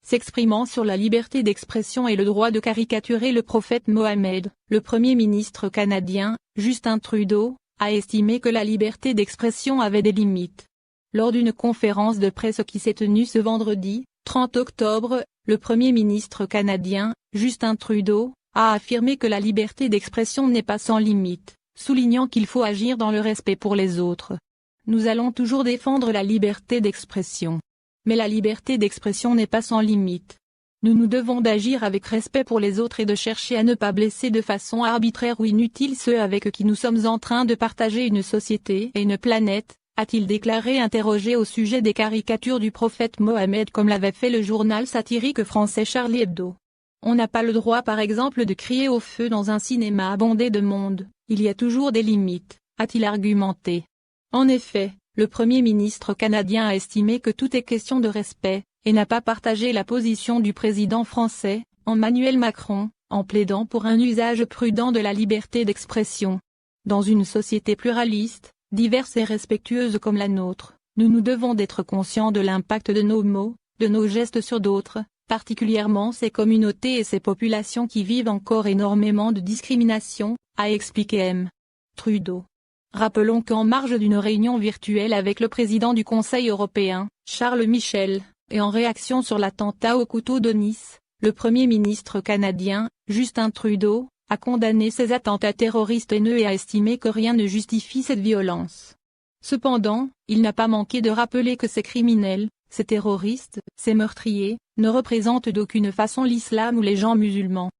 s'exprimant sur la liberté d'expression et le droit de caricaturer le prophète Mohammed, le Premier ministre canadien, Justin Trudeau, a estimé que la liberté d'expression avait des limites. Lors d'une conférence de presse qui s'est tenue ce vendredi, 30 octobre, le Premier ministre canadien, Justin Trudeau, a affirmé que la liberté d'expression n'est pas sans limite, soulignant qu'il faut agir dans le respect pour les autres. Nous allons toujours défendre la liberté d'expression. Mais la liberté d'expression n'est pas sans limite. Nous devons d'agir avec respect pour les autres et de chercher à ne pas blesser de façon arbitraire ou inutile ceux avec qui nous sommes en train de partager une société et une planète, a-t-il déclaré interrogé au sujet des caricatures du prophète Mohammed comme l'avait fait le journal satirique français Charlie Hebdo. On n'a pas le droit par exemple de crier au feu dans un cinéma abondé de monde, il y a toujours des limites, a-t-il argumenté. En effet, le Premier ministre canadien a estimé que tout est question de respect, et n'a pas partagé la position du président français, Emmanuel Macron, en plaidant pour un usage prudent de la liberté d'expression. Dans une société pluraliste, diverse et respectueuse comme la nôtre, nous devons d'être conscients de l'impact de nos mots, de nos gestes sur d'autres, particulièrement ces communautés et ces populations qui vivent encore énormément de discrimination, a expliqué M. Trudeau. Rappelons qu'en marge d'une réunion virtuelle avec le président du Conseil européen, Charles Michel, et en réaction sur l'attentat au couteau de Nice, le Premier ministre canadien, Justin Trudeau, a condamné ces attentats terroristes haineux et a estimé que rien ne justifie cette violence. Cependant, il n'a pas manqué de rappeler que ces criminels, ces terroristes, ces meurtriers, ne représentent d'aucune façon l'islam ou les gens musulmans.